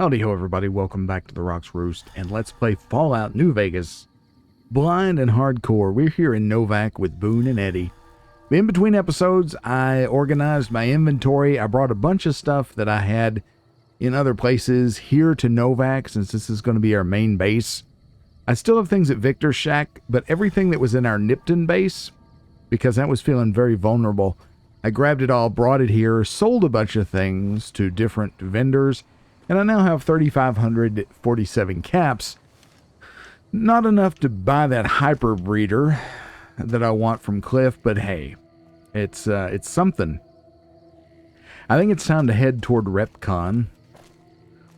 Howdy ho everybody, welcome back to the Rocks Roost, and let's play Fallout New Vegas. Blind and hardcore, we're here in Novak with Boone and Eddie. In between episodes, I organized my inventory. I brought a bunch of stuff that I had in other places here to Novak, since this is going to be our main base. I still have things at Victor's Shack, but everything that was in our Nipton base, because that was feeling very vulnerable, I grabbed it all, brought it here, sold a bunch of things to different vendors, and I now have 3,547 caps. Not enough to buy that hyper breeder that I want from Cliff, but hey, it's something. I think it's time to head toward REPCONN.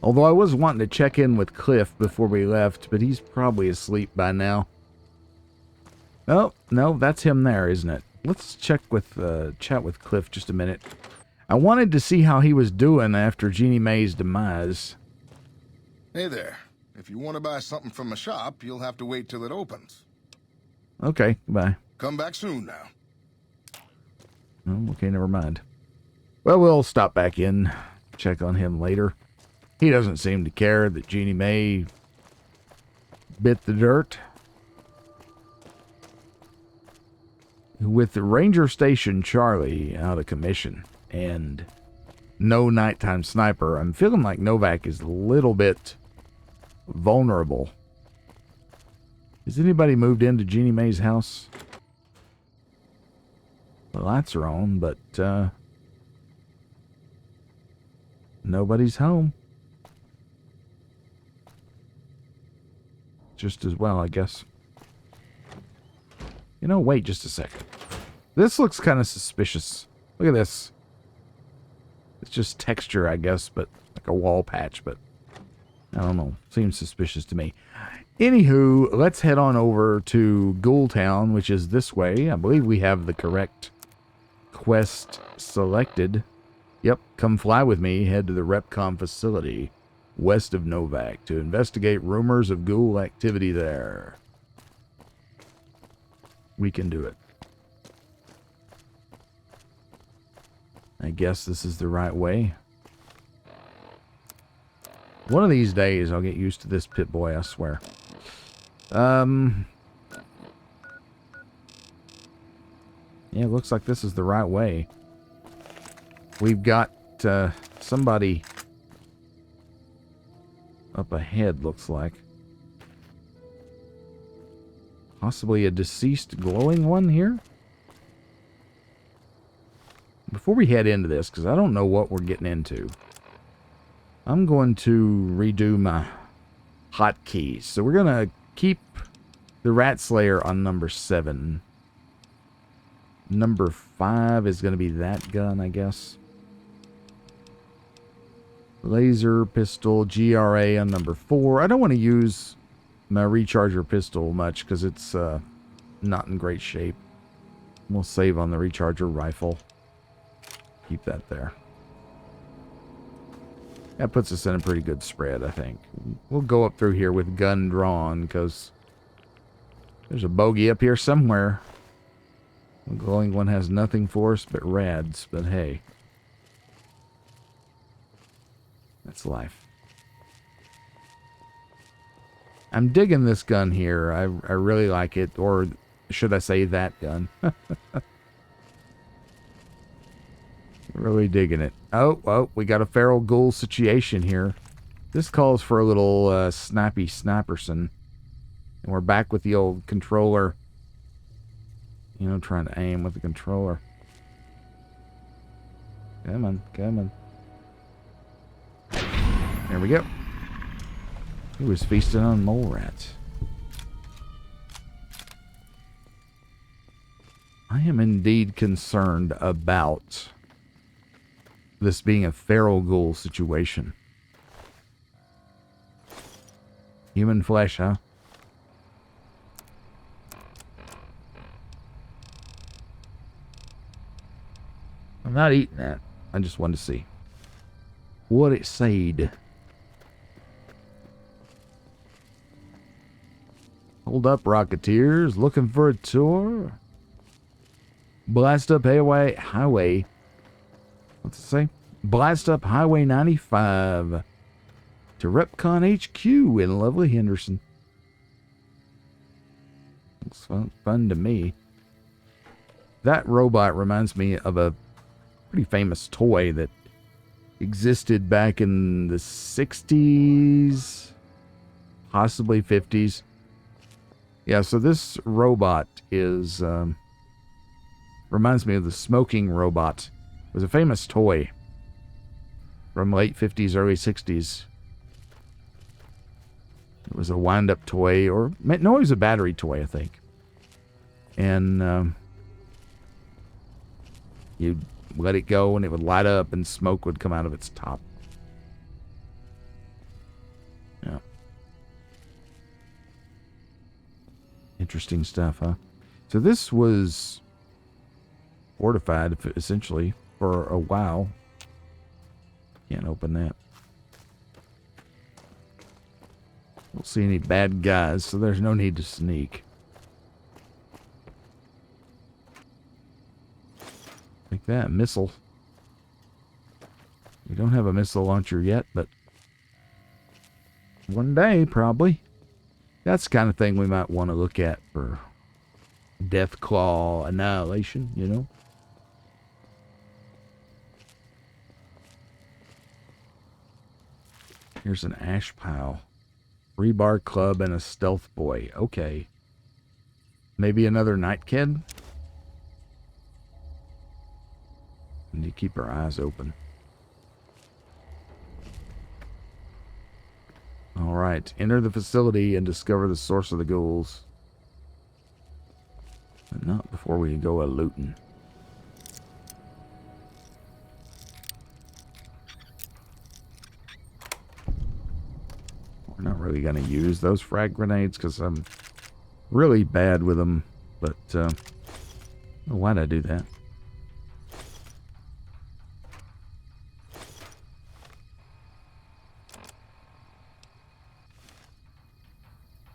Although I was wanting to check in with Cliff before we left, but he's probably asleep by now. Oh, no, that's him there, isn't it? Let's chat with Cliff just a minute. I wanted to see how he was doing after Jeannie Mae's demise. Hey there. If you want to buy something from a shop, you'll have to wait till it opens. Okay, goodbye. Come back soon now. Oh, okay, never mind. Well, we'll stop back in, check on him later. He doesn't seem to care that Jeannie Mae bit the dirt. With the Ranger Station Charlie out of commission and no nighttime sniper, I'm feeling like Novak is a little bit vulnerable. Has anybody moved into Jeannie Mae's house? The lights are on, but nobody's home. Just as well, I guess. You know, wait just a second. This looks kind of suspicious. Look at this. It's just texture, I guess, but like a wall patch, but I don't know. Seems suspicious to me. Anywho, let's head on over to Ghoul Town, which is this way. I believe we have the correct quest selected. Yep, come fly with me. Head to the REPCONN facility west of Novak to investigate rumors of ghoul activity there. We can do it. I guess this is the right way. One of these days I'll get used to this Pip-Boy, I swear. Yeah, it looks like this is the right way. We've got somebody up ahead, looks like. Possibly a deceased glowing one here? Before we head into this, because I don't know what we're getting into, I'm going to redo my hotkeys. So we're going to keep the Rat Slayer on number 7. Number 5 is going to be that gun, I guess. Laser pistol, GRA on number 4. I don't want to use my recharger pistol much because it's not in great shape. We'll save on the recharger rifle. Keep that there. That puts us in a pretty good spread, I think. We'll go up through here with gun drawn because there's a bogey up here somewhere. The glowing one has nothing for us but rads, but hey. That's life. I'm digging this gun here. I really like it. Or should I say that gun? Really digging it. Oh, we got a feral ghoul situation here. This calls for a little snappy snapperson. And we're back with the old controller. You know, trying to aim with the controller. Come on, come on. There we go. He was feasting on mole rats. I am indeed concerned about this being a feral ghoul situation. Human flesh, huh? I'm not eating that. I just wanted to see what it said. Hold up, Rocketeers. Looking for a tour? Blast up highway. What's it say? Blast up Highway 95 to REPCONN HQ in lovely Henderson. Looks fun to me. That robot reminds me of a pretty famous toy that existed back in the 60s, possibly 50s. Yeah, so this robot is reminds me of the smoking robot. It was a famous toy from late 50s, early 60s. It was a wind-up toy, or no, it was a battery toy, I think. And you'd let it go, and it would light up, and smoke would come out of its top. Yeah. Interesting stuff, huh? So this was fortified, essentially, for a while. Can't open that. Don't see any bad guys, so there's no need to sneak. Like that, missile. We don't have a missile launcher yet, but one day, probably. That's the kind of thing we might want to look at for Death Claw annihilation, you know? Here's an ash pile. Rebar club and a stealth boy. Okay. Maybe another night kid? We need to keep our eyes open. Alright. Enter the facility and discover the source of the ghouls. But not before we go a-looting. We're not really going to use those frag grenades because I'm really bad with them. But, why'd I do that?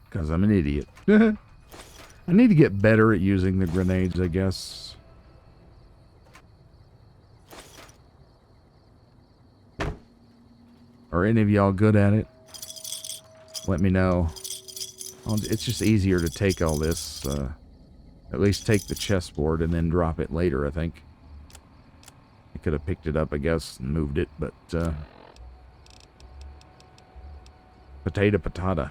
Because I'm an idiot. I need to get better at using the grenades, I guess. Are any of y'all good at it? Let me know. It's just easier to take all this, at least take the chessboard and then drop it later, I think. I could have picked it up, I guess, and moved it, but, potato patata.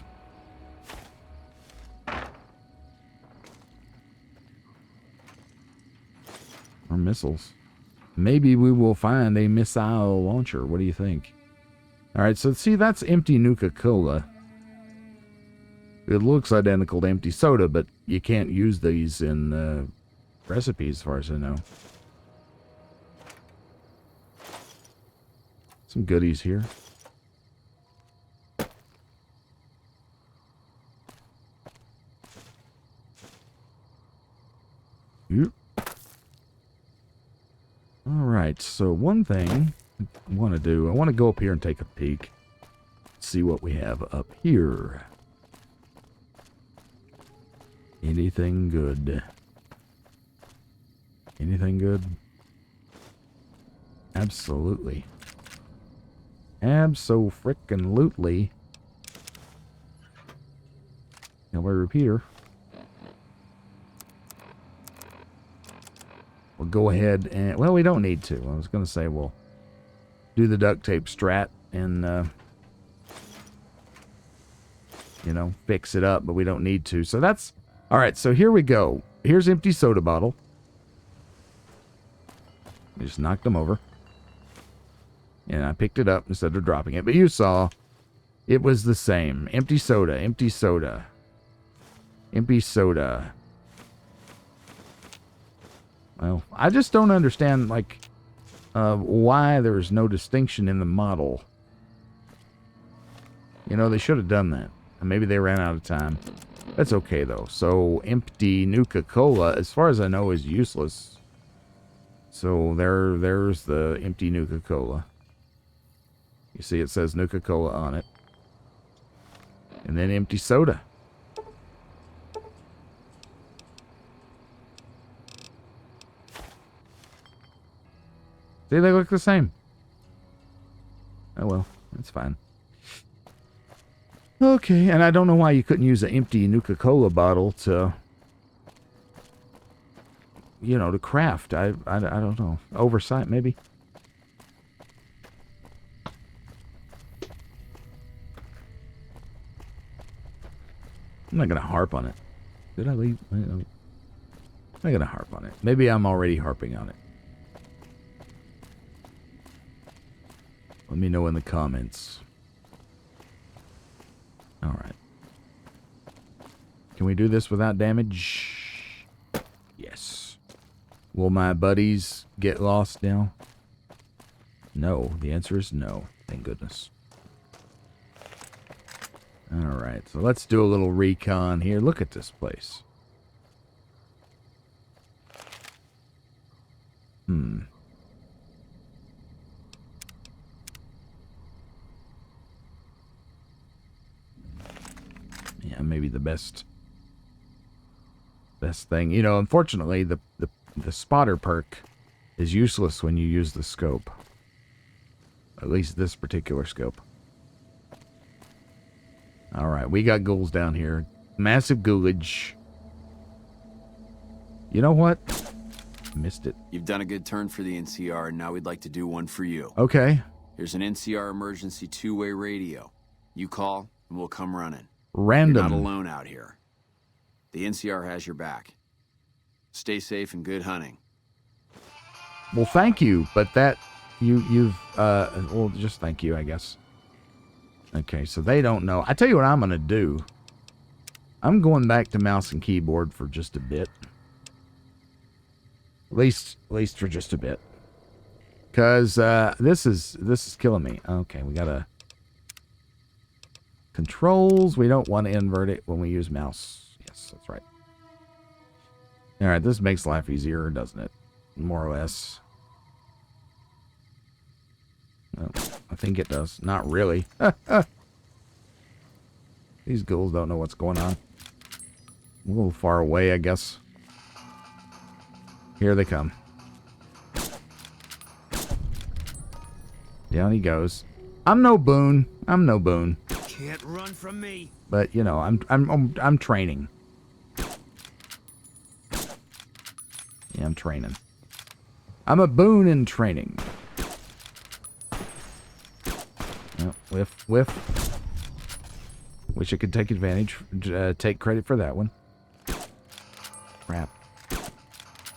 Or missiles. Maybe we will find a missile launcher. What do you think? Alright, so see, that's empty Nuka-Cola. It looks identical to empty soda, but you can't use these in recipes, as far as I know. Some goodies here. Yep. Alright, so one thing I want to do, I want to go up here and take a peek. See what we have up here. Anything good? Anything good? Absolutely. Abso-frickin-lutely. Now, my repeater. We'll go ahead and... Well, we don't need to. I was going to say we'll do the duct tape strat and, you know, fix it up, but we don't need to. So that's... Alright, so here we go. Here's empty soda bottle. I just knocked them over. And I picked it up instead of dropping it. But you saw, it was the same. Empty soda, empty soda. Empty soda. Well, I just don't understand, like, why there's no distinction in the model. You know, they should have done that. And maybe they ran out of time. That's okay, though. So, empty Nuka-Cola, as far as I know, is useless. So, there's the empty Nuka-Cola. You see it says Nuka-Cola on it. And then empty soda. See, they look the same. Oh well, that's fine. Okay, and I don't know why you couldn't use an empty Nuka-Cola bottle to, you know, to craft. I don't know. Oversight, maybe? I'm not going to harp on it. Did I leave? I'm not going to harp on it. Maybe I'm already harping on it. Let me know in the comments. Alright. Can we do this without damage? Yes. Will my buddies get lost now? No. The answer is no. Thank goodness. Alright, so let's do a little recon here. Look at this place. Yeah, maybe the best thing. You know, unfortunately, the spotter perk is useless when you use the scope. At least this particular scope. Alright, we got ghouls down here. Massive ghoulage. You know what? Missed it. You've done a good turn for the NCR, and now we'd like to do one for you. Okay. Here's an NCR emergency two-way radio. You call, and we'll come running. Random. You're not alone out here. The NCR has your back. Stay safe and good hunting. Well, thank you, but that well, just thank you, I guess. Okay, so they don't know. I tell you what I'm gonna do. I'm going back to mouse and keyboard for just a bit. At least for just a bit. Cause this is killing me. Okay, we gotta controls. We don't want to invert it when we use mouse. Yes, that's right. All right, this makes life easier, doesn't it? More or less. Well, I think it does. Not really. These ghouls don't know what's going on. A little far away, I guess. Here they come. Down he goes. I'm no Boone. I'm no Boone. Can't run from me. But you know, I'm training. Yeah, I'm training. I'm a Boone in training. Oh, whiff. Wish I could take advantage, take credit for that one. Crap.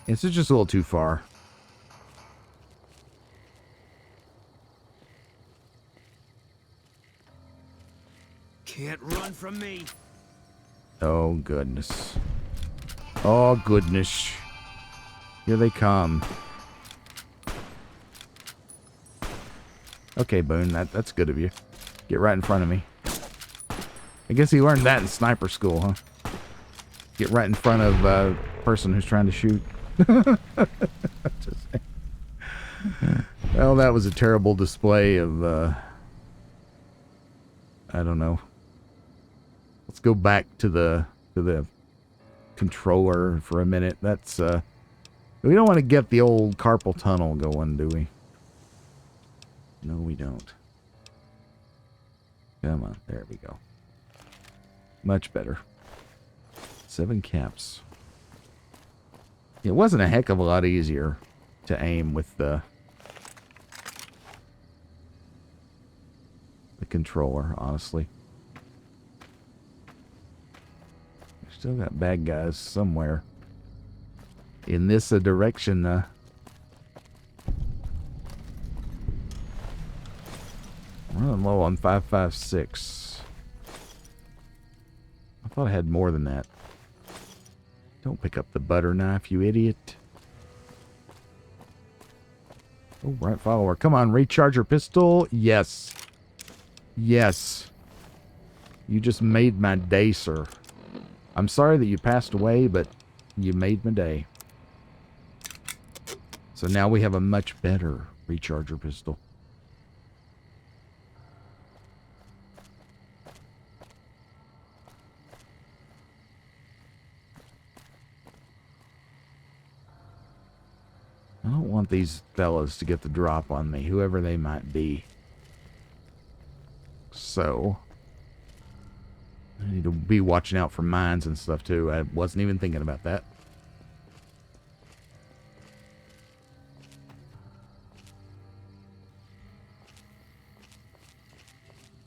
This is just a little too far. Can't run from me. Oh, goodness. Oh, goodness. Here they come. Okay, Boone, that's good of you. Get right in front of me. I guess he learned that in sniper school, huh? Get right in front of a person who's trying to shoot. Well, that was a terrible display of, I don't know. Let's go back to the controller for a minute. That's, we don't want to get the old carpal tunnel going, do we? No, we don't. Come on, there we go. Much better. 7 caps. It wasn't a heck of a lot easier to aim with the controller, honestly. We still got bad guys somewhere in this direction. Running low on 5.56. I thought I had more than that. Don't pick up the butter knife, you idiot. Oh, right follower. Come on, recharge your pistol. Yes. Yes. You just made my day, sir. I'm sorry that you passed away, but you made my day. So now we have a much better recharger pistol. I don't want these fellas to get the drop on me, whoever they might be. So, I need to be watching out for mines and stuff too. I wasn't even thinking about that.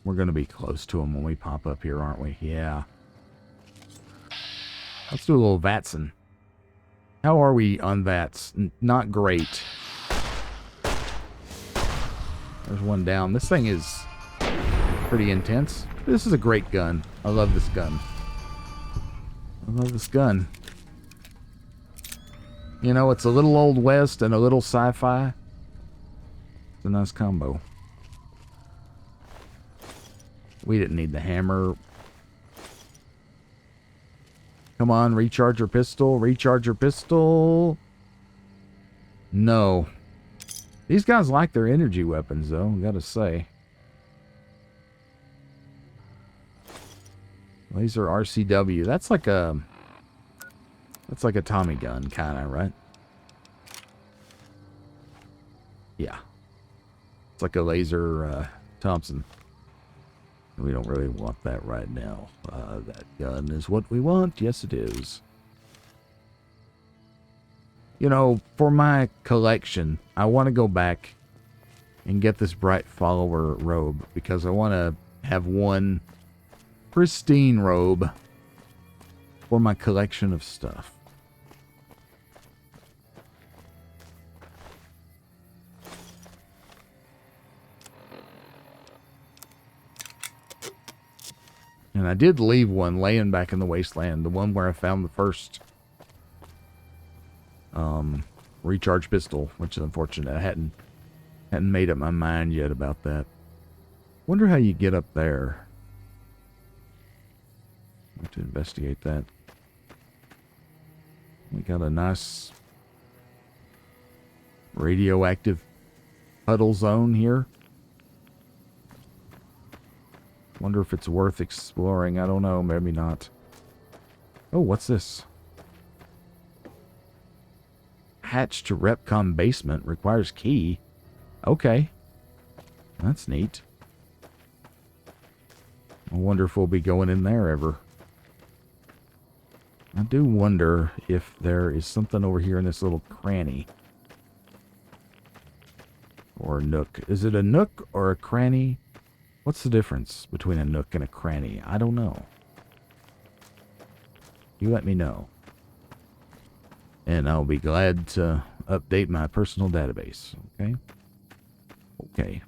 We're going to be close to them when we pop up here, aren't we? Yeah. Let's do a little Vatson. How are we on Vats? Not great. There's one down. This thing is pretty intense. This is a great gun. I love this gun. I love this gun. You know, it's a little Old West and a little sci-fi. It's a nice combo. We didn't need the hammer. Come on, recharge your pistol. Recharge your pistol. No. These guys like their energy weapons, though, gotta say. Laser RCW. That's like a Tommy gun, kind of, right? Yeah. It's like a laser Thompson. We don't really want that right now. That gun is what we want. Yes, it is. You know, for my collection, I want to go back and get this Bright Follower robe because I want to have one pristine robe for my collection of stuff. And I did leave one laying back in the wasteland, the one where I found the first recharge pistol, which is unfortunate. I hadn't made up my mind yet about that. Wonder how you get up there. I have to investigate that. We got a nice radioactive puddle zone here. Wonder if it's worth exploring. I don't know. Maybe not. Oh, what's this? Hatch to REPCONN basement requires key. Okay. That's neat. I wonder if we'll be going in there ever. I do wonder if there is something over here in this little cranny. Or a nook. Is it a nook or a cranny? What's the difference between a nook and a cranny? I don't know. You let me know. And I'll be glad to update my personal database. Okay? Okay.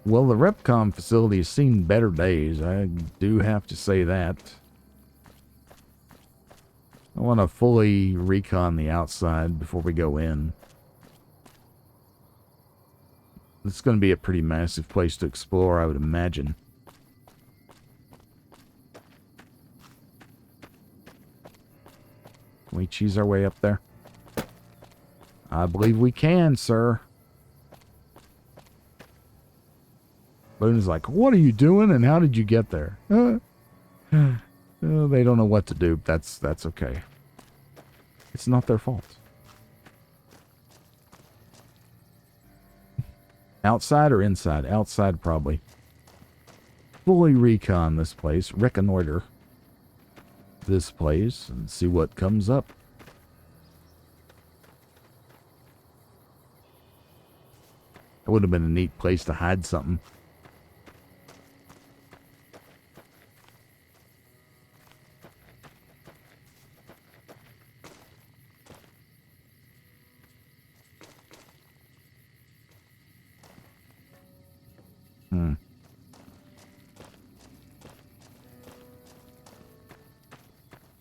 Well, the REPCONN facility has seen better days. I do have to say that. I want to fully recon the outside before we go in. It's going to be a pretty massive place to explore, I would imagine. Can we cheese our way up there? I believe we can, sir. Boone is like, what are you doing and how did you get there? They don't know what to do. That's okay. It's not their fault. Outside or inside? Outside, probably. Fully recon this place. Reconnoiter this place and see what comes up. It would have been a neat place to hide something.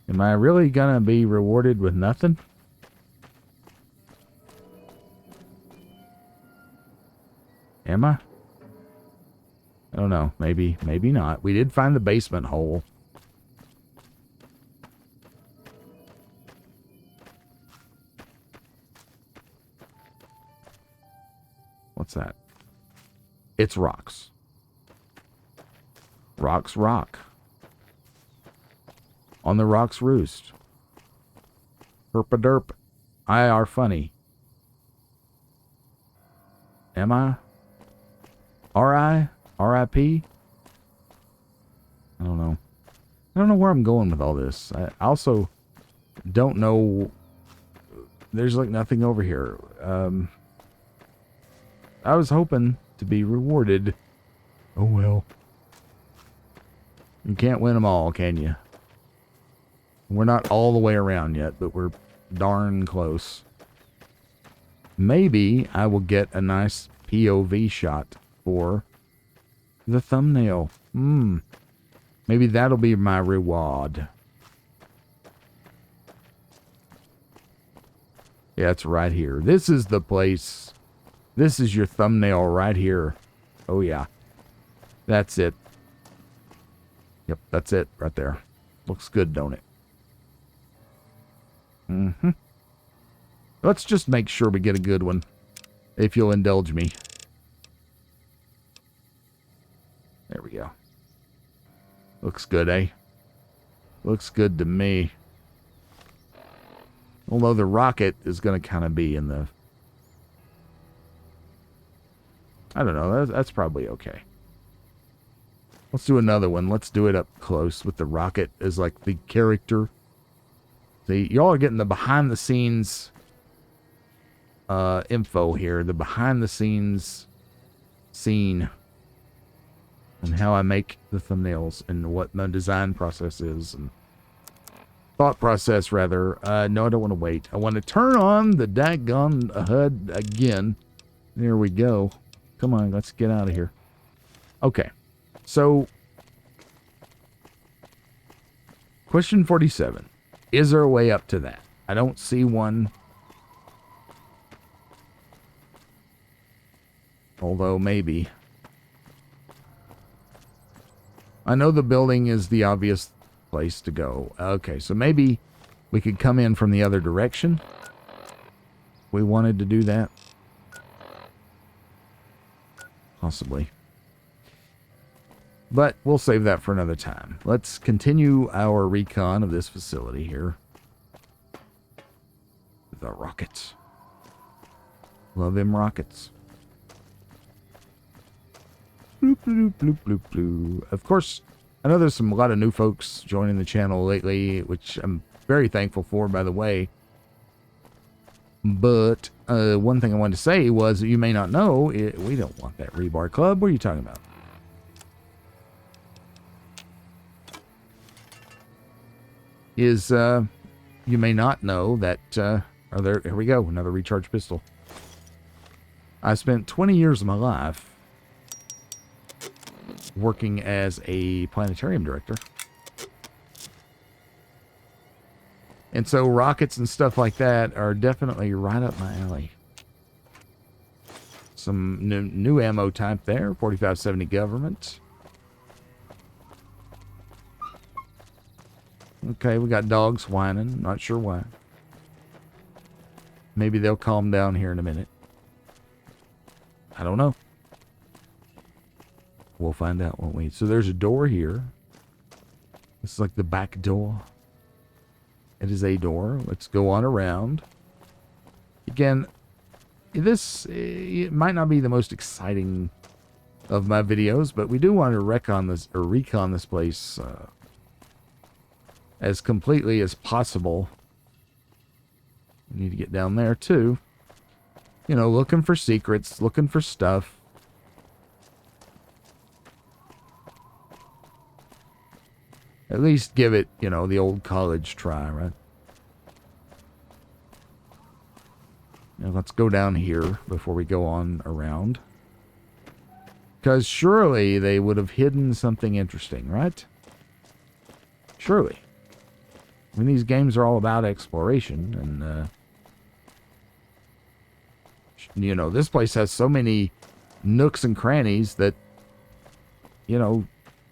Am I really gonna be rewarded with nothing? Am I? I don't know. Maybe not. We did find the basement hole. What's that? It's rocks. Rocks rock. On the rocks roost. Herpa-derp. I are funny. Am I? R.I.P.? I don't know. I don't know where I'm going with all this. I also don't know. There's like nothing over here. I was hoping to be rewarded. Oh well. You can't win them all, can you? We're not all the way around yet, but we're darn close. Maybe I will get a nice POV shot for the thumbnail. Maybe that'll be my reward. Yeah, it's right here. This is the place. This is your thumbnail right here. Oh, yeah. That's it. Yep, that's it right there. Looks good, don't it? Let's just make sure we get a good one, if you'll indulge me. There we go. Looks good, eh? Looks good to me. Although the rocket is going to kind of be in the... I don't know. That's probably okay. Let's do another one. Let's do it up close with the rocket as like the character. See, y'all are getting the behind-the-scenes info here. The behind-the-scenes scene. And how I make the thumbnails and what my design process is. And thought process, rather. No, I don't want to wait. I want to turn on the daggone HUD again. There we go. Come on, let's get out of here. Okay. So, question 47. Is there a way up to that? I don't see one. Although, maybe. I know the building is the obvious place to go. Okay, so maybe we could come in from the other direction. We wanted to do that. Possibly. But we'll save that for another time. Let's continue our recon of this facility here. The rockets. Love them rockets. Bloop, bloop, bloop, bloop, bloop. Of course, I know there's a lot of new folks joining the channel lately, which I'm very thankful for, by the way. But one thing I wanted to say was that you may not know, we don't want that rebar club. What are you talking about? You may not know that, here we go, another recharge pistol. I spent 20 years of my life working as a planetarium director. And so rockets and stuff like that are definitely right up my alley. Some new ammo type there, 4570 government. Okay, we got dogs whining. Not sure why. Maybe they'll calm down here in a minute. I don't know. We'll find out, won't we? So there's a door here. This is like the back door. It is a door. Let's go on around. Again, it might not be the most exciting of my videos, but we do want to recon this place as completely as possible. We need to get down there too. You know, looking for secrets, looking for stuff. At least give it, you know, the old college try, right? Now let's go down here before we go on around. Because surely they would have hidden something interesting, right? Surely. I mean, these games are all about exploration, and, you know, this place has so many nooks and crannies that, you know,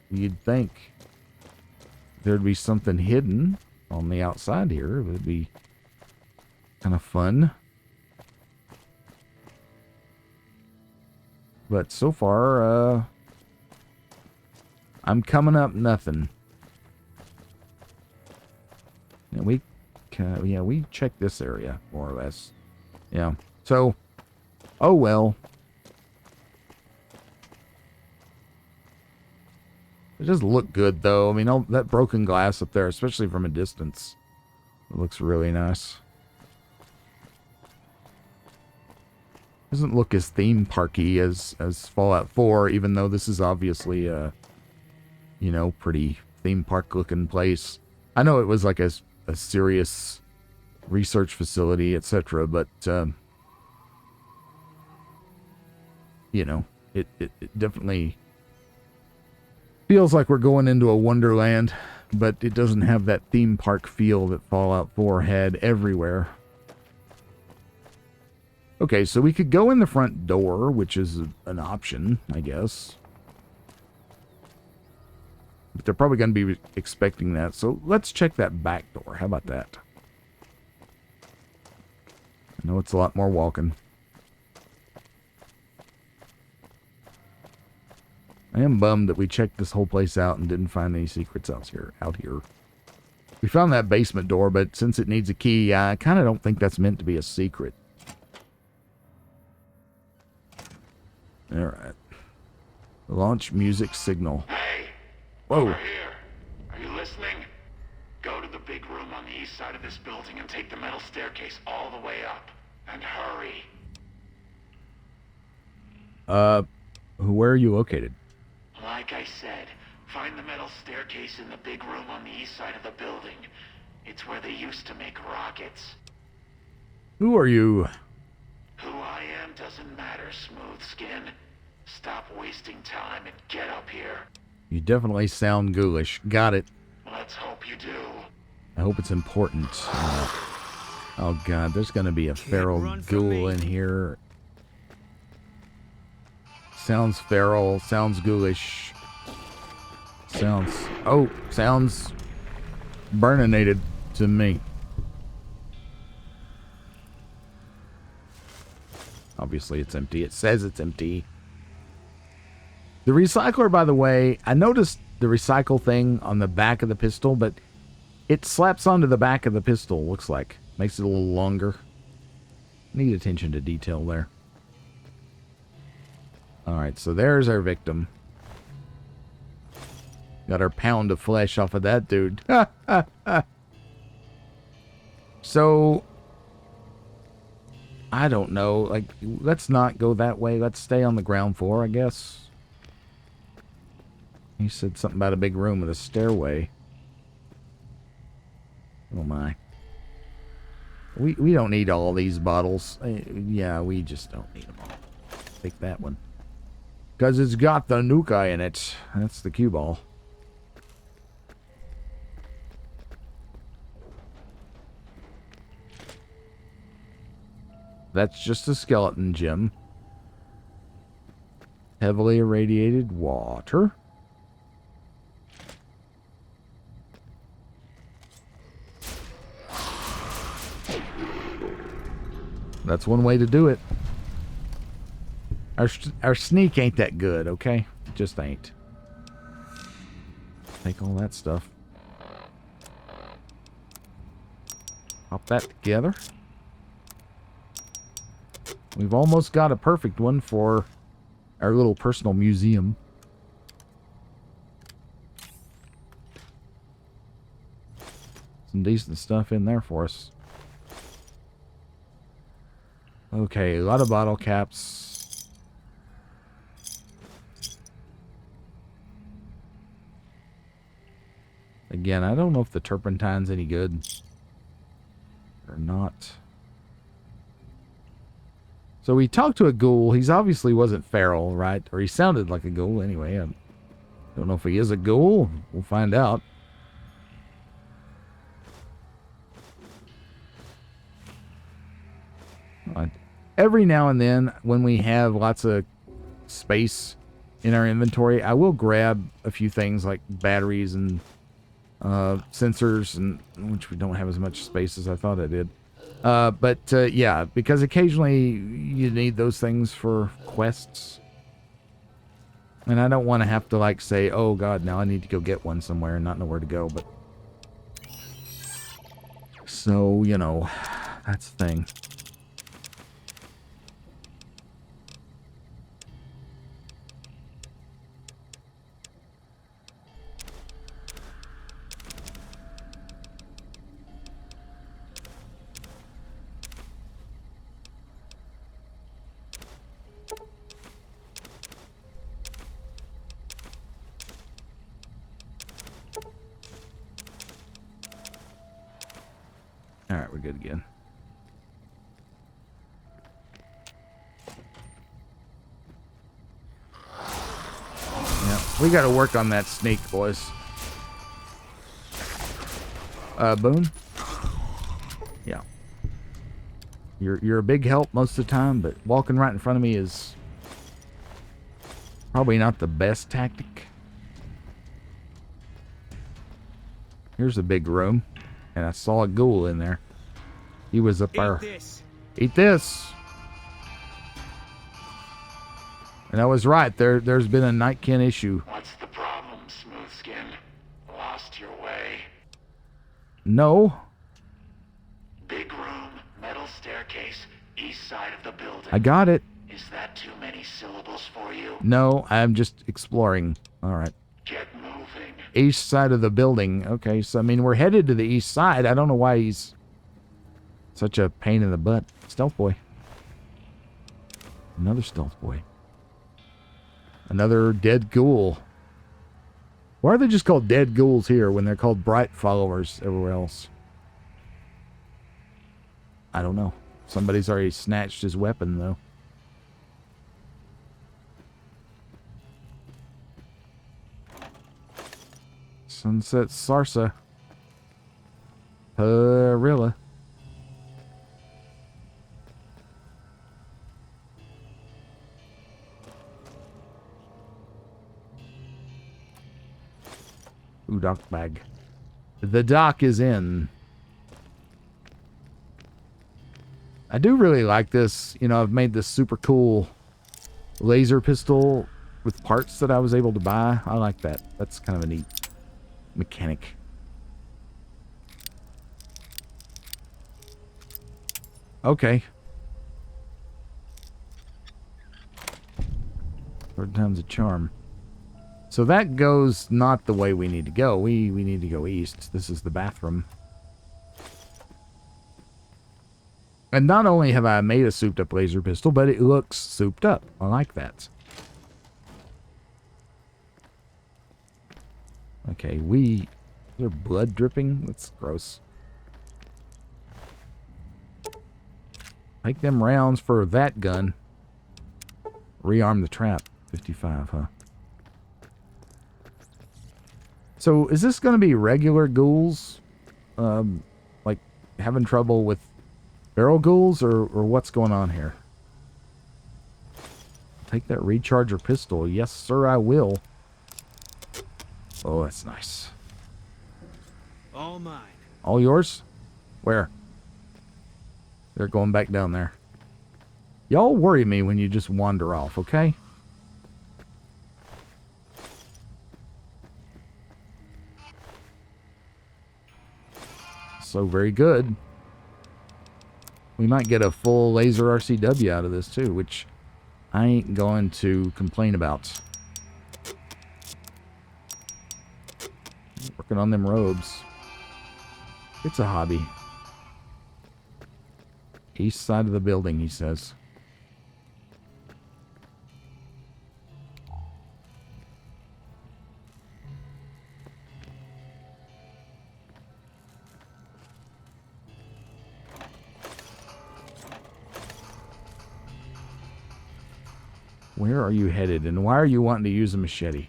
you'd think there'd be something hidden on the outside here. It would be kind of fun. But so far, I'm coming up nothing. And we checked this area, more or less. Yeah. So, oh well. It does look good, though. I mean, all that broken glass up there, especially from a distance, it looks really nice. Doesn't look as theme parky as Fallout 4, even though this is obviously a, you know, pretty theme park looking place. I know it was like a serious research facility, etc., but you know, it definitely feels like we're going into a wonderland, but it doesn't have that theme park feel that Fallout 4 had everywhere. Okay, so we could go in the front door, which is an option, I guess. But they're probably going to be expecting that, so let's check that back door. How about that? I know it's a lot more walking. I am bummed that we checked this whole place out and didn't find any secrets out here. We found that basement door, but since it needs a key, I kind of don't think that's meant to be a secret. Alright. Launch music signal. Hey! Whoa. Over here. Are you listening? Go to the big room on the east side of this building and take the metal staircase all the way up. And hurry. Where are you located? Like I said, find the metal staircase in the big room on the east side of the building. It's where they used to make rockets. Who are you? Who I am doesn't matter, Smooth Skin. Stop wasting time and get up here. You definitely sound ghoulish. Got it. Let's hope you do. I hope it's important. Oh god, there's gonna be a feral ghoul in here. Sounds feral, sounds ghoulish. Sounds burninated to me. Obviously it's empty. It says it's empty. The recycler, by the way, I noticed the recycle thing on the back of the pistol, but it slaps onto the back of the pistol, looks like. Makes it a little longer. Need attention to detail there. Alright, so there's our victim. Got our pound of flesh off of that dude. So, I don't know. Like, let's not go that way. Let's stay on the ground floor, I guess. He said something about a big room with a stairway. Oh my. We don't need all these bottles. Yeah, we just don't need them all. Take that one. Because it's got the nuka in it. That's the cue ball. That's just a skeleton gem. Heavily irradiated water. That's one way to do it. Our sneak ain't that good, okay? It just ain't. Take all that stuff. Pop that together. We've almost got a perfect one for our little personal museum. Some decent stuff in there for us. Okay, a lot of bottle caps. Again, I don't know if the turpentine's any good or not. So we talked to a ghoul. He's obviously wasn't feral, right? Or he sounded like a ghoul anyway. I don't know if he is a ghoul. We'll find out. Every now and then, when we have lots of space in our inventory, I will grab a few things like batteries and sensors, and which we don't have as much space as I thought I did. Yeah, because occasionally you need those things for quests. And I don't want to have to, like, say, oh god, now I need to go get one somewhere and not know where to go, but... So, you know, that's the thing. we're good again. Yeah, we got to work on that snake, boys. Boone? Yeah. You're a big help most of the time, but walking right in front of me is probably not the best tactic. Here's a big room, and I saw a ghoul in there. He was up there. Eat this. And I was right. There's been a Nightkin issue. What's the problem, Smoothskin? Lost your way? No. Big room, metal staircase, east side of the building. I got it. Is that too many syllables for you? No, I'm just exploring. All right. Get moving. East side of the building. Okay, so I mean, we're headed to the east side. I don't know why he's such a pain in the butt. Stealth boy. Another stealth boy. Another dead ghoul. Why are they just called dead ghouls here when they're called bright followers everywhere else? I don't know. Somebody's already snatched his weapon, though. Sunset Sarsa. Perilla. Ooh, dock bag. The dock is in. I do really like this. You know, I've made this super cool laser pistol with parts that I was able to buy. I like that. That's kind of a neat mechanic. Okay. Third time's a charm. So that goes not the way we need to go. We need to go east. This is the bathroom. And not only have I made a souped up laser pistol, but it looks souped up. I like that. Okay, is there blood dripping? That's gross. Take them rounds for that gun. Rearm the trap. 55, huh? So, is this going to be regular ghouls? Like, having trouble with barrel ghouls, or what's going on here? Take that recharger pistol. Yes, sir, I will. Oh, that's nice. All mine. All yours? Where? They're going back down there. Y'all worry me when you just wander off, okay? So very good. We might get a full laser RCW out of this too, which I ain't going to complain about. Working on them robes. It's a hobby. East side of the building, he says. Where are you headed, and why are you wanting to use a machete?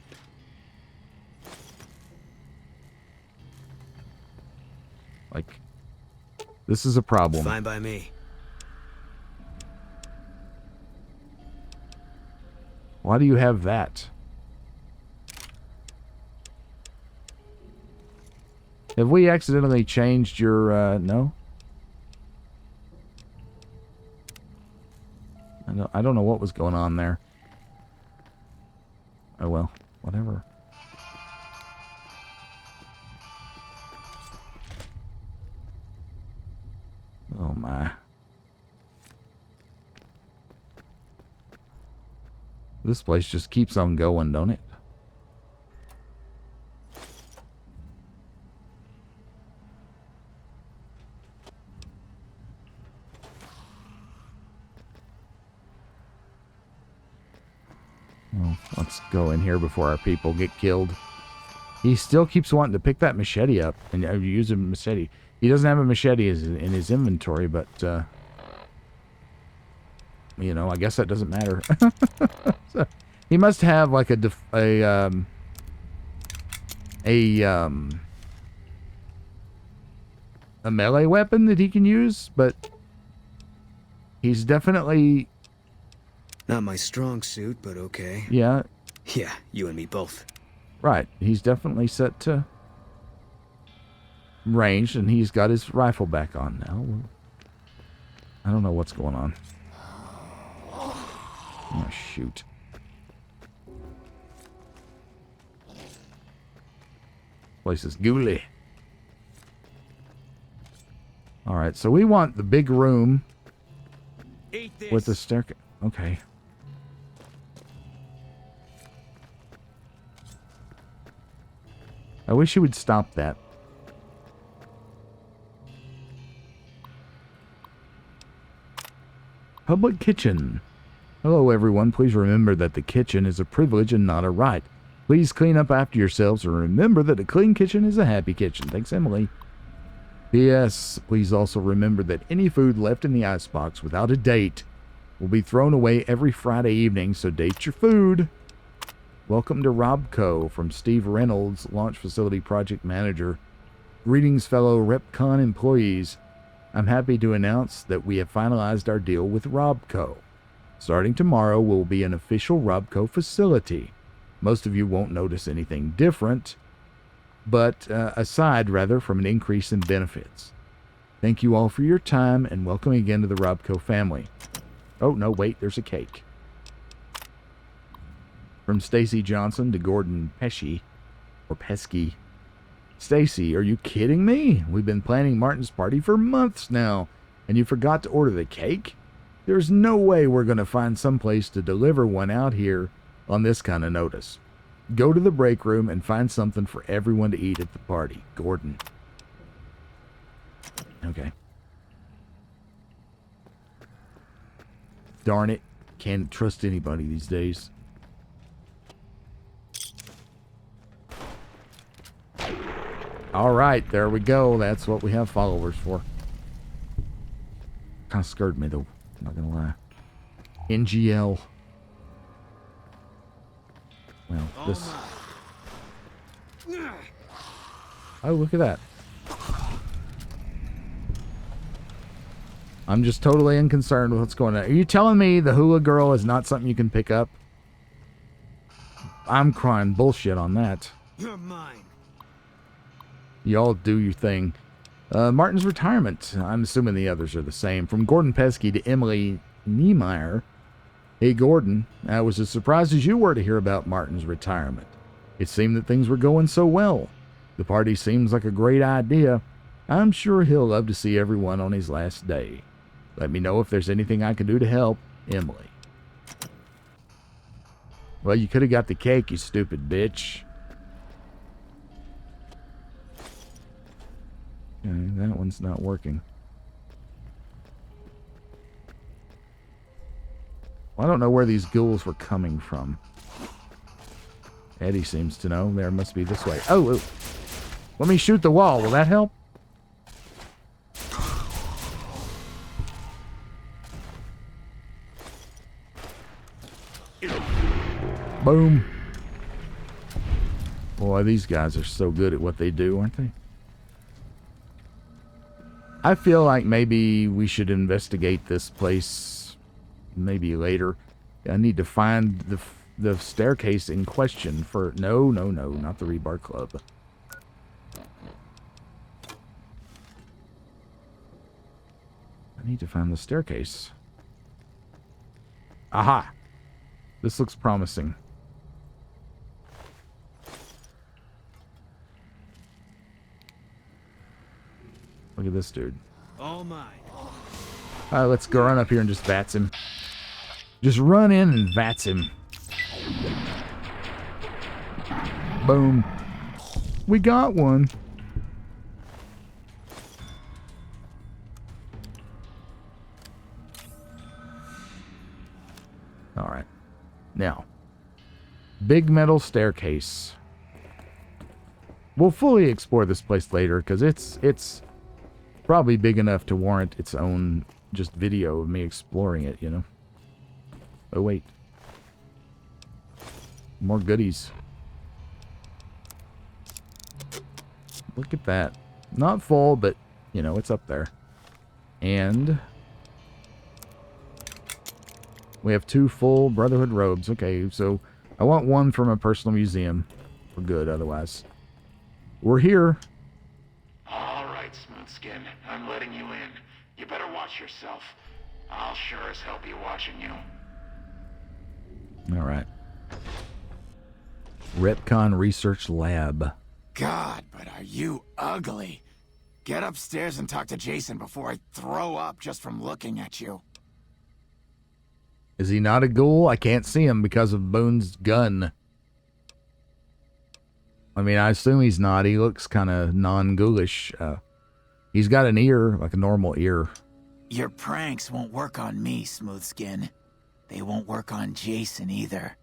Like, this is a problem. Fine by me. Why do you have that? Have we accidentally changed your, no? I don't know what was going on there. Oh well, whatever. Oh my. This place just keeps on going, don't it? Well, let's go in here before our people get killed. He still keeps wanting to pick that machete up and use a machete. He doesn't have a machete in his inventory, but, you know, I guess that doesn't matter. So, he must have like a melee weapon that he can use, but he's definitely... Not my strong suit, but okay. Yeah. Yeah, you and me both. Right. He's definitely set to ranged, and he's got his rifle back on now. I don't know what's going on. Oh, shoot. Place is ghouly. Alright, so we want the big room with the staircase. Okay. I wish you would stop that. Public kitchen. Hello, everyone. Please remember that the kitchen is a privilege and not a right. Please clean up after yourselves and remember that a clean kitchen is a happy kitchen. Thanks, Emily. P.S. Please also remember that any food left in the icebox without a date will be thrown away every Friday evening, so date your food. Welcome to REPCONN from Steve Reynolds, Launch Facility Project Manager. Greetings, fellow REPCONN employees. I'm happy to announce that we have finalized our deal with REPCONN. Starting tomorrow, we'll be an official REPCONN facility. Most of you won't notice anything different, but aside, rather, from an increase in benefits. Thank you all for your time, and welcome again to the REPCONN family. Oh, no, wait, there's a cake. From Stacy Johnson to Gordon Pesci, or Pesky. Stacy, are you kidding me? We've been planning Martin's party for months now, and you forgot to order the cake? There's no way we're going to find some place to deliver one out here on this kind of notice. Go to the break room and find something for everyone to eat at the party. Gordon. Okay. Darn it. Can't trust anybody these days. Alright, there we go. That's what we have followers for. Kind of scared me, though. Not gonna lie. NGL. Well, this... Oh, look at that. I'm just totally unconcerned with what's going on. Are you telling me the hula girl is not something you can pick up? I'm crying bullshit on that. You're mine. Y'all do your thing. Martin's retirement. I'm assuming the others are the same. From Gordon Pesky to Emily Niemeyer. Hey, Gordon. I was as surprised as you were to hear about Martin's retirement. It seemed that things were going so well. The party seems like a great idea. I'm sure he'll love to see everyone on his last day. Let me know if there's anything I can do to help. Emily. Well, you could have got the cake, you stupid bitch. Okay, that one's not working. Well, I don't know where these ghouls were coming from. Eddie seems to know. There must be this way. Oh, let me shoot the wall. Will that help? Boom. Boy, these guys are so good at what they do, aren't they? I feel like maybe we should investigate this place maybe later. I need to find the staircase in question for... No, not the Rebar Club. I need to find the staircase. Aha! This looks promising. Look at this dude. All mine. Alright, let's go run up here and just vats him. Just run in and vats him. Boom. We got one. Alright. Now. Big metal staircase. We'll fully explore this place later, because it's probably big enough to warrant its own just video of me exploring it, you know. Oh, wait. More goodies. Look at that. Not full, but, you know, it's up there. And we have 2 full Brotherhood robes. Okay, so I want 1 from a personal museum. We're good, otherwise. We're here. All right, Smoothskin. I'm letting you in. You better watch yourself. I'll sure as hell be watching you. All right. REPCONN Research Lab. God, but are you ugly. Get upstairs and talk to Jason before I throw up just from looking at you. Is he not a ghoul? I can't see him because of Boone's gun. I mean, I assume he's not. He looks kind of non-ghoulish. He's got an ear, like a normal ear. Your pranks won't work on me, Smoothskin. They won't work on Jason either.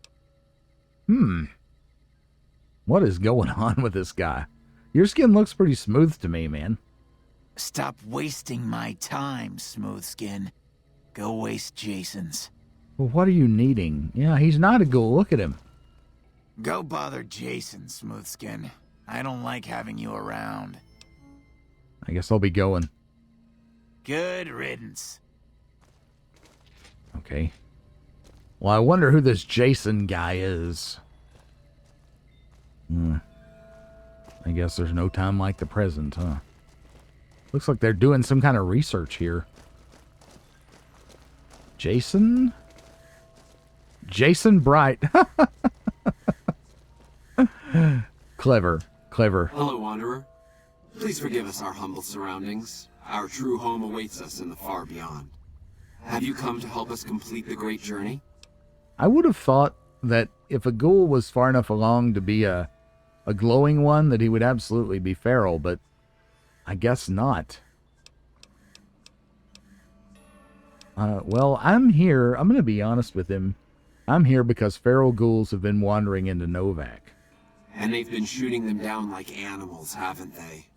What is going on with this guy? Your skin looks pretty smooth to me, man. Stop wasting my time, Smoothskin. Go waste Jason's. Well, what are you needing? Yeah, he's not a ghoul. Look at him. Go bother Jason, Smoothskin. I don't like having you around. I guess I'll be going. Good riddance. Okay. Well, I wonder who this Jason guy is. I guess there's no time like the present, huh? Looks like they're doing some kind of research here. Jason? Jason Bright. Clever. Clever. Hello, Wanderer. Please forgive us our humble surroundings. Our true home awaits us in the far beyond. Have you come to help us complete the great journey? I would have thought that if a ghoul was far enough along to be a glowing one, that he would absolutely be feral, but I guess not. Well, I'm here. I'm going to be honest with him. I'm here because feral ghouls have been wandering into Novak. And they've been shooting them down like animals, haven't they?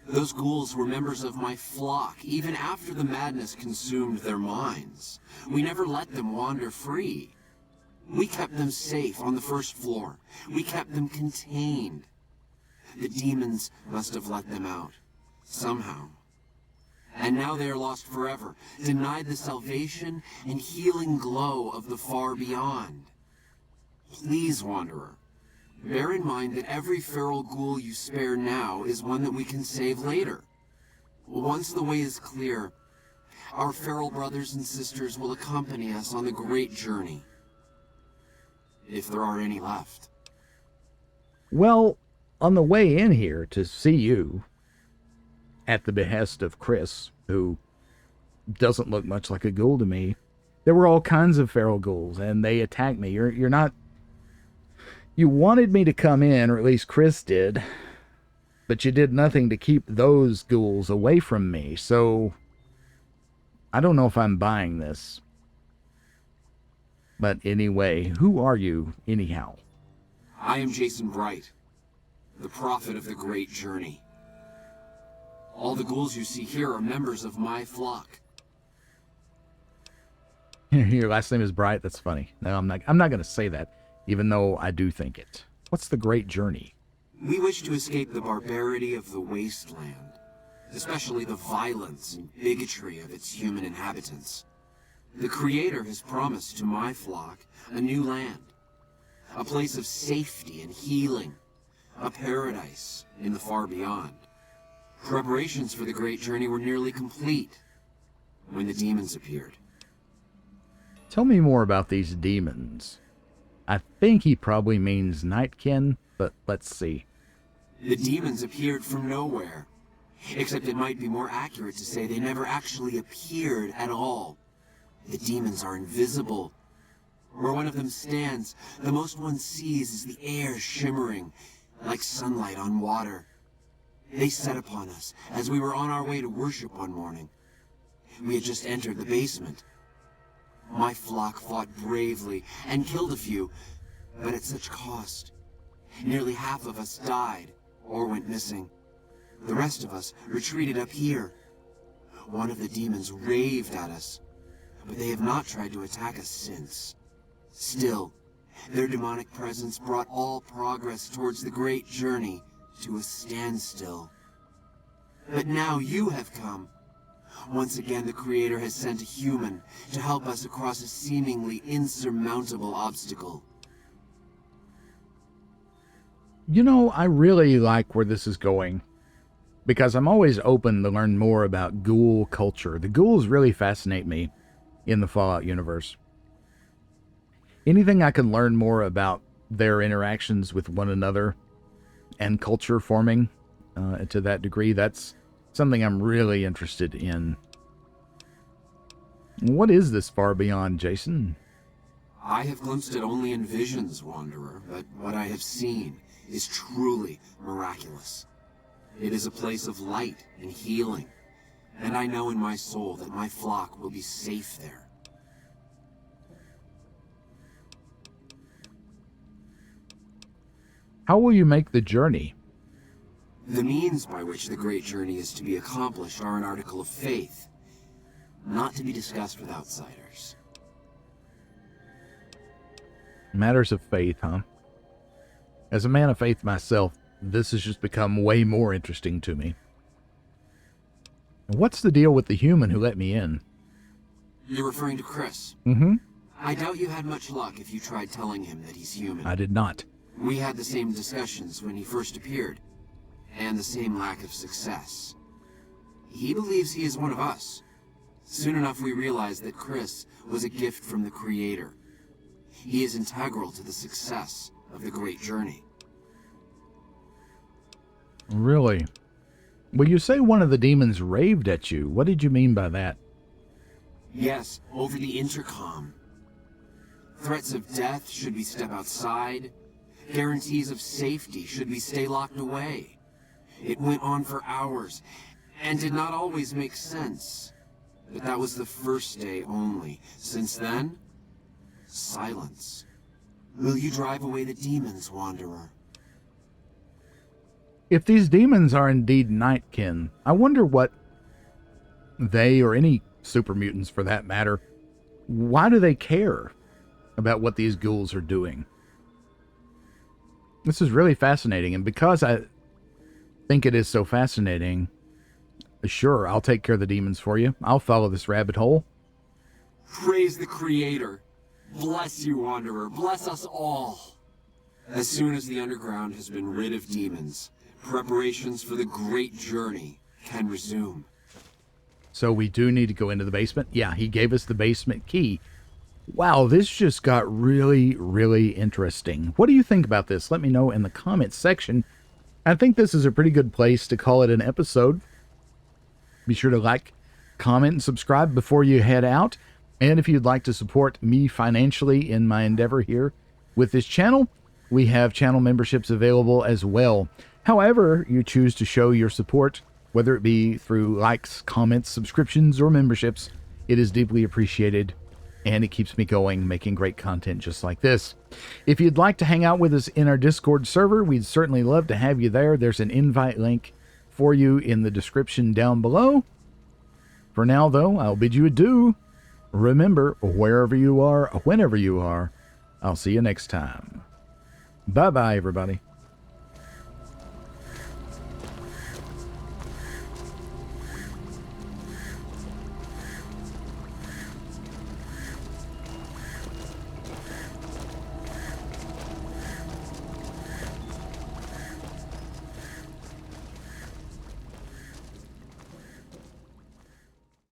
Those ghouls were members of my flock, even after the madness consumed their minds. We never let them wander free. We kept them safe on the first floor. We kept them contained. The demons must have let them out, somehow. And now they are lost forever, denied the salvation and healing glow of the far beyond. Please, Wanderer, bear in mind that every feral ghoul you spare now is one that we can save later. Once the way is clear, our feral brothers and sisters will accompany us on the great journey. If there are any left. Well, on the way in here to see you, at the behest of Chris, who doesn't look much like a ghoul to me, there were all kinds of feral ghouls, and they attacked me. You're not... You wanted me to come in, or at least Chris did, but you did nothing to keep those ghouls away from me, so I don't know if I'm buying this. But anyway, who are you, anyhow? I am Jason Bright, the prophet of the great journey. All the ghouls you see here are members of my flock. Your last name is Bright? That's funny. No, I'm not going to say that, even though I do think it. What's the great journey? We wish to escape the barbarity of the wasteland, especially the violence and bigotry of its human inhabitants. The Creator has promised to my flock a new land, a place of safety and healing, a paradise in the far beyond. Preparations for the great journey were nearly complete when the demons appeared. Tell me more about these demons. I think he probably means Nightkin, but let's see. The demons appeared from nowhere, except it might be more accurate to say they never actually appeared at all. The demons are invisible. Where one of them stands, the most one sees is the air shimmering, like sunlight on water. They set upon us as we were on our way to worship one morning. We had just entered the basement. My flock fought bravely and killed a few, but at such cost. Nearly half of us died or went missing. The rest of us retreated up here, one of the demons raved at us, but they have not tried to attack us since. Still, their demonic presence brought all progress towards the great journey to a standstill. But now you have come. Once again, the Creator has sent a human to help us across a seemingly insurmountable obstacle. You know, I really like where this is going, because I'm always open to learn more about ghoul culture. The ghouls really fascinate me in the Fallout universe. Anything I can learn more about their interactions with one another and culture forming to that degree, that's something I'm really interested in. What is this far beyond, Jason? I have glimpsed it only in visions, Wanderer, but what I have seen is truly miraculous. It is a place of light and healing, and I know in my soul that my flock will be safe there. How will you make the journey? The means by which the great journey is to be accomplished are an article of faith, not to be discussed with outsiders. Matters of faith, huh? As a man of faith myself, this has just become way more interesting to me. What's the deal with the human who let me in? You're referring to Chris? Mm-hmm. I doubt you had much luck if you tried telling him that he's human. I did not. We had the same discussions when he first appeared, and the same lack of success. He believes he is one of us. Soon enough we realized that Chris was a gift from the Creator. He is integral to the success of the great journey. Really? Well, you say one of the demons raved at you. What did you mean by that? Yes, over the intercom. Threats of death should we step outside. Guarantees of safety should we stay locked away. It went on for hours, and did not always make sense. But that was the first day only. Since then, silence. Will you drive away the demons, Wanderer? If these demons are indeed nightkin, I wonder what they, or any super mutants for that matter, why do they care about what these ghouls are doing? This is really fascinating, and because I think it is so fascinating, sure, I'll take care of the demons for you. I'll follow this rabbit hole. Praise the Creator. Bless you, Wanderer. Bless us all. As soon as the underground has been rid of demons, preparations for the great journey can resume. So we do need to go into the basement? Yeah, he gave us the basement key. Wow, this just got really, really interesting. What do you think about this? Let me know in the comments section. I think this is a pretty good place to call it an episode. Be sure to like, comment, and subscribe before you head out. And if you'd like to support me financially in my endeavor here with this channel, we have channel memberships available as well. However you choose to show your support, whether it be through likes, comments, subscriptions, or memberships, it is deeply appreciated, and it keeps me going, making great content just like this. If you'd like to hang out with us in our Discord server, we'd certainly love to have you there. There's an invite link for you in the description down below. For now, though, I'll bid you adieu. Remember, wherever you are, whenever you are, I'll see you next time. Bye-bye, everybody.